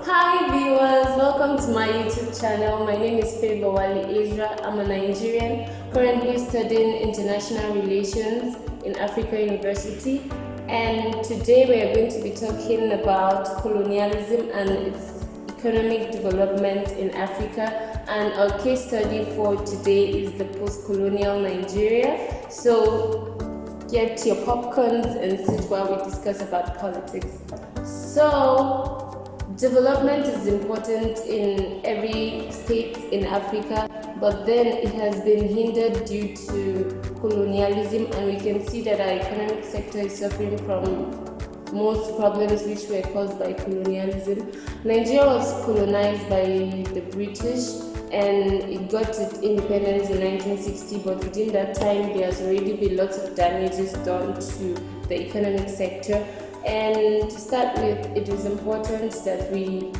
Hi viewers, welcome to my YouTube channel. My name is Favor Wali Asia. I'm a Nigerian currently studying international relations in Africa University, and today we are going to be talking about colonialism and its economic development in Africa, and our case study for today is the post-colonial Nigeria. So get your popcorns and sit while we discuss about politics. So development is important in every state in Africa, but then it has been hindered due to colonialism, and we can see that our economic sector is suffering from most problems which were caused by colonialism. Nigeria was colonized by the British and it got its independence in 1960, but within that time there has already been lots of damages done to the economic sector. And to start with, it is important that we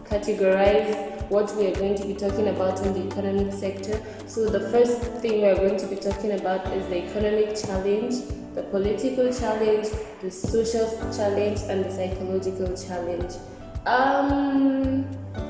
categorize what we are going to be talking about in the economic sector. So the first thing we are going to be talking about is the economic challenge, the political challenge, the social challenge, and the psychological challenge.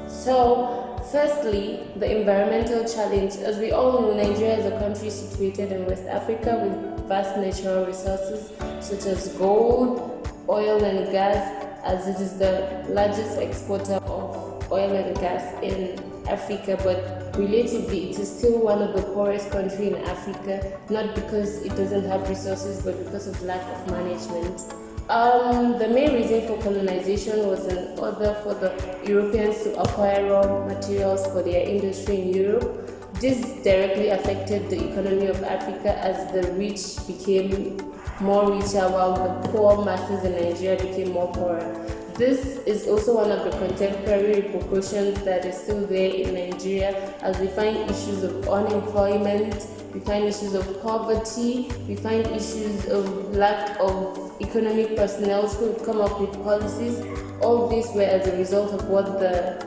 So firstly, the environmental challenge. As we all know, Nigeria is a country situated in West Africa with vast natural resources such as gold, oil and gas, as it is the largest exporter of oil and gas in Africa, but relatively it is still one of the poorest countries in Africa, not because it doesn't have resources, but because of lack of management. The main reason for colonization was in order for the Europeans to acquire raw materials for their industry in Europe. This directly affected the economy of Africa as the rich became more richer while the poor masses in Nigeria became more poorer. This is also one of the contemporary repercussions that is still there in Nigeria, as we find issues of unemployment, we find issues of poverty, we find issues of lack of economic personnel who would come up with policies. All these were as a result of what the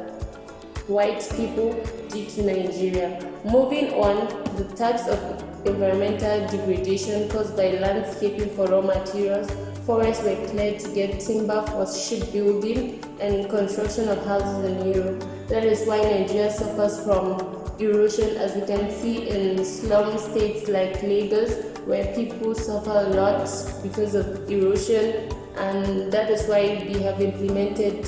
white people did to Nigeria. Moving on, the tax of environmental degradation caused by landscaping for raw materials. Forests were cleared to get timber for shipbuilding and construction of houses in Europe. That is why Nigeria suffers from erosion, as we can see in slum states like Lagos, where people suffer a lot because of erosion, and that is why we have implemented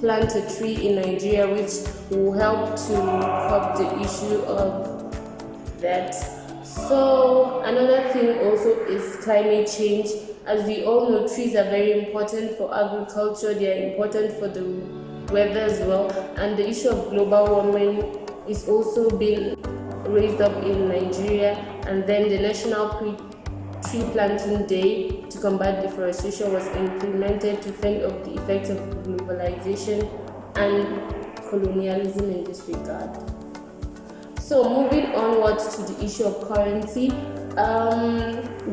Plant a Tree in Nigeria, which will help to curb the issue of that. So another thing also is climate change. As we all know, trees are very important for agriculture, they are important for the weather as well, and the issue of global warming is also being raised up in Nigeria. And then the National Tree Planting Day to combat deforestation was implemented to fend off the effects of globalization and colonialism in this regard. So moving onward to the issue of currency,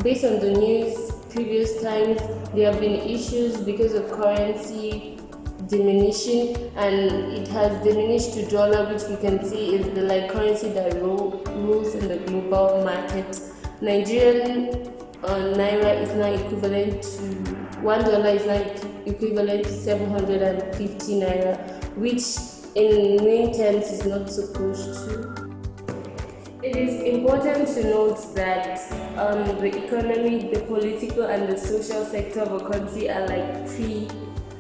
based on the news previous times, there have been issues because of currency diminishing, and it has diminished to dollar, which we can see is the currency that rules in the global market. Nigerian naira is now equivalent to $1 is now equivalent to 750 naira, which in main terms is not supposed to. It is important to note that the economic, the political, and the social sector of a country are like three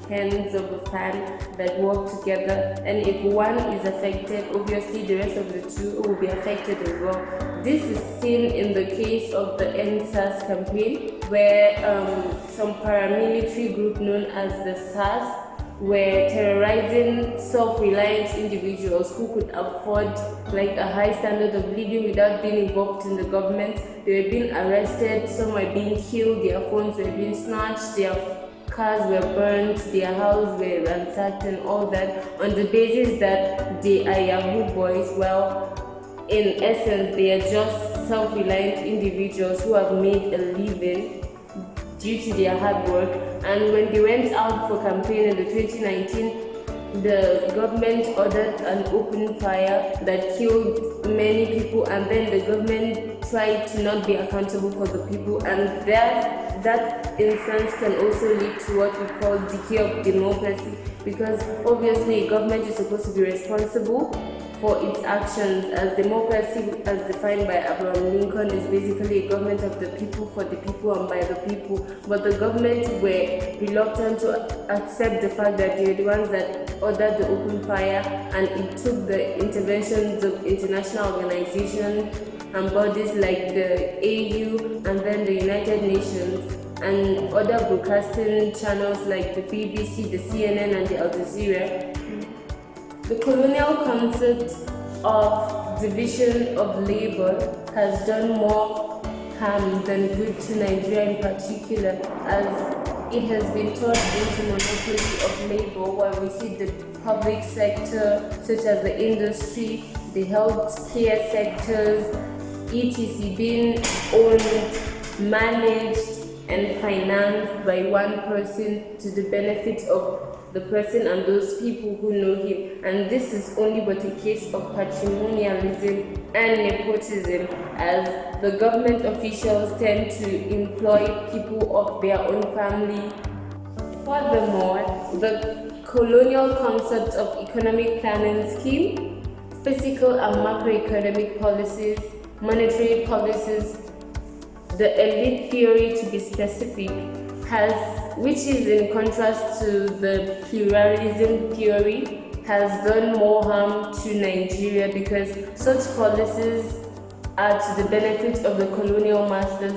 hands of a fan that work together, and if one is affected, obviously the rest of the two will be affected as well. This is seen in the case of the NSAS campaign, where some paramilitary group known as the SARS were terrorizing self-reliant individuals who could afford a high standard of living without being involved in the government. They were being arrested, some were being killed, their phones were being snatched, their cars were burned, their houses were ransacked and all that, on the basis that they are Yahoo boys. Well, in essence, they are just self-reliant individuals who have made a living due to their hard work. And when they went out for campaign in the 2019, the government ordered an open fire that killed many people, and then the government tried to not be accountable for the people, and that instance can also lead to what we call decay of democracy, because obviously a government is supposed to be responsible for its actions, as democracy as defined by Abraham Lincoln is basically a government of the people, for the people, and by the people. But the government were reluctant to accept the fact that they were the ones that ordered the open fire, and it took the interventions of international organizations and bodies like the AU and then the United Nations and other broadcasting channels like the BBC, the CNN, and the Al Jazeera. The colonial concept of division of labor has done more harm than good to Nigeria in particular, as it has been turned into monopoly of labor, while we see the public sector such as the industry, the healthcare sectors, etc. being owned, managed and financed by one person to the benefit of the person and those people who know him. And this is only but a case of patrimonialism and nepotism, as the government officials tend to employ people of their own family. Furthermore, the colonial concept of economic planning scheme, fiscal and macroeconomic policies, monetary policies, the elite theory to be specific, which is in contrast to the pluralism theory, has done more harm to Nigeria, because such policies are to the benefit of the colonial masters.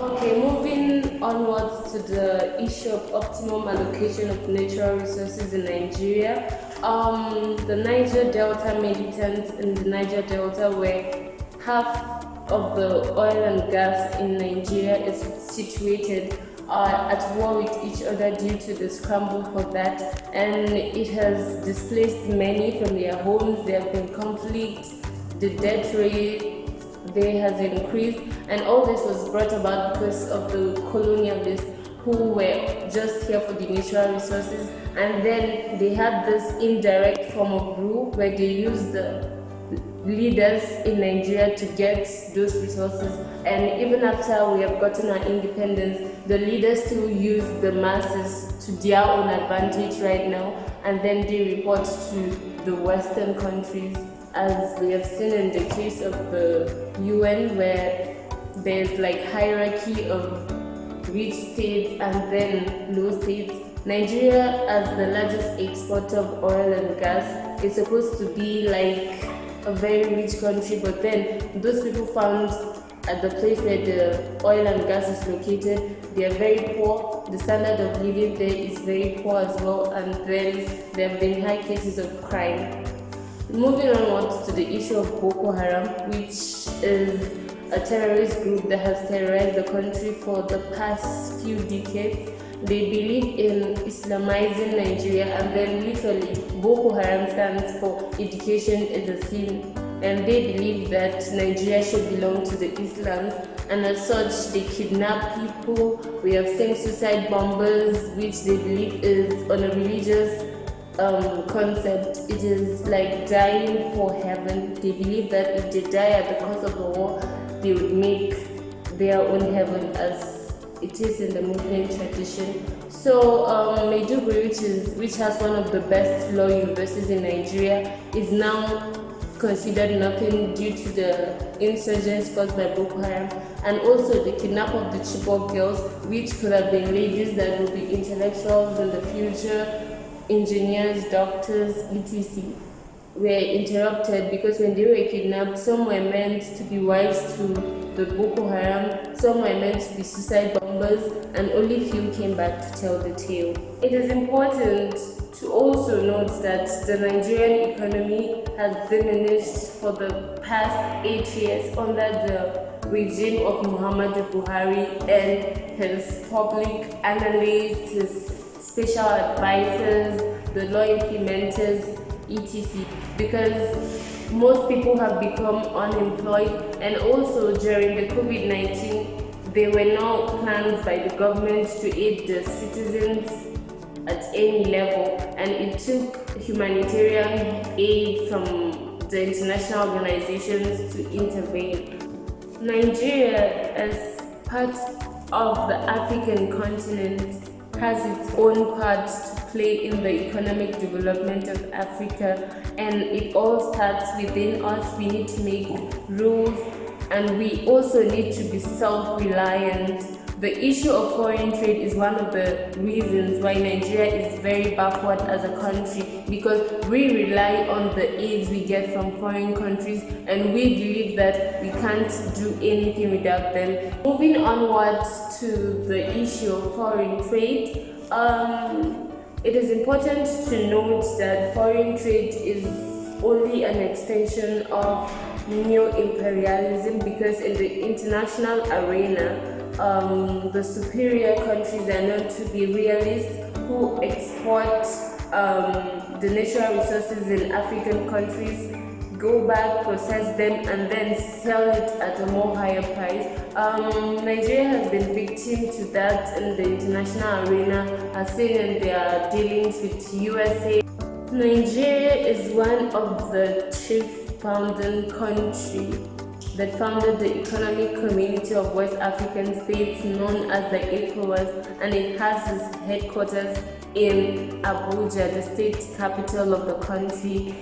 Okay, moving onwards to the issue of optimum allocation of natural resources in Nigeria. The Niger Delta militants in the Niger Delta, where half of the oil and gas in Nigeria is situated, are at war with each other due to the scramble for that, and it has displaced many from their homes. There have been conflict, the death rate there has increased, and all this was brought about because of the colonialists who were just here for the natural resources, and then they had this indirect form of rule where they used the leaders in Nigeria to get those resources. And even after we have gotten our independence, the leaders still use the masses to their own advantage right now, and then they report to the Western countries, as we have seen in the case of the UN, where there's like hierarchy of rich states and then low states. Nigeria, as the largest exporter of oil and gas, is supposed to be like a very rich country, but then those people found at the place where the oil and gas is located, they are very poor. The standard of living there is very poor as well, and then there have been high cases of crime. Moving onwards to the issue of Boko Haram, which is a terrorist group that has terrorized the country for the past few decades. They believe in Islamizing Nigeria, and then literally Boko Haram stands for education is a sin, and they believe that Nigeria should belong to the Islams, and as such they kidnap people. We have seen suicide bombers, which they believe is on a religious concept. It is like dying for heaven. They believe that if they die at the cause of the war, they would make their own heaven, as it is in the Muslim tradition. So Maiduguri, which has one of the best law universities in Nigeria, is now considered nothing due to the insurgents caused by Boko Haram, and also the kidnap of the Chibok girls, which could have been ladies that will be intellectuals in the future, engineers, doctors, etc. were interrupted, because when they were kidnapped, some were meant to be wives to the Boko Haram, some were meant to be suicide bombers, and only few came back to tell the tale. It is important to also note that the Nigerian economy has diminished for the past 8 years under the regime of Muhammadu Buhari and his public analysts, his special advisors, the law implementers, etc. because most people have become unemployed, and also during the COVID-19 there were no plans by the government to aid the citizens at any level, and it took humanitarian aid from the international organizations to intervene. Nigeria, as part of the African continent has its own part to play in the economic development of Africa, and it all starts within us. We need to make rules, and we also need to be self-reliant. The issue of foreign trade is one of the reasons why Nigeria is very backward as a country, because we rely on the aids we get from foreign countries, and we believe that we can't do anything without them. Moving onwards to the issue of foreign trade, it is important to note that foreign trade is only an extension of neo-imperialism, because in the international arena, the superior countries are known to be realists who export the natural resources in African countries, go back, process them, and then sell it at a more higher price. Nigeria has been victim to that in the international arena, as seen in their dealings with USA. Nigeria is one of the chief founding countries that founded the Economic Community of West African States, known as the ECOWAS, and it has its headquarters in Abuja, the state capital of the country.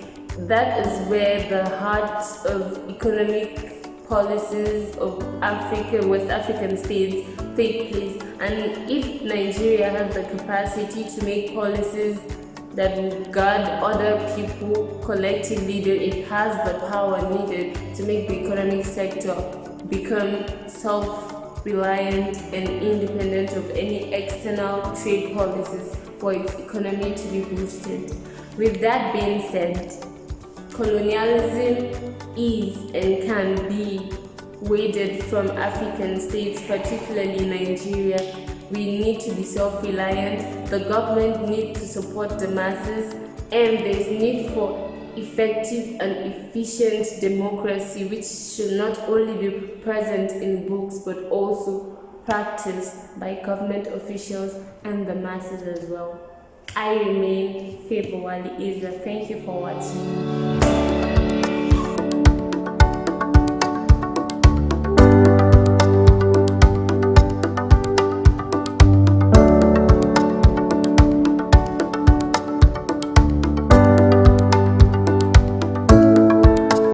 That is where the heart of economic policies of Africa, West African states, take place. And if Nigeria has the capacity to make policies that will guard other people collectively, then it has the power needed to make the economic sector become self-reliant and independent of any external trade policies for its economy to be boosted. With that being said, colonialism is and can be weeded from African states, particularly Nigeria. We need to be self-reliant, the government needs to support the masses, and there's need for effective and efficient democracy, which should not only be present in books but also practiced by government officials and the masses as well. I remain Favor Wali Isra. Thank you for watching.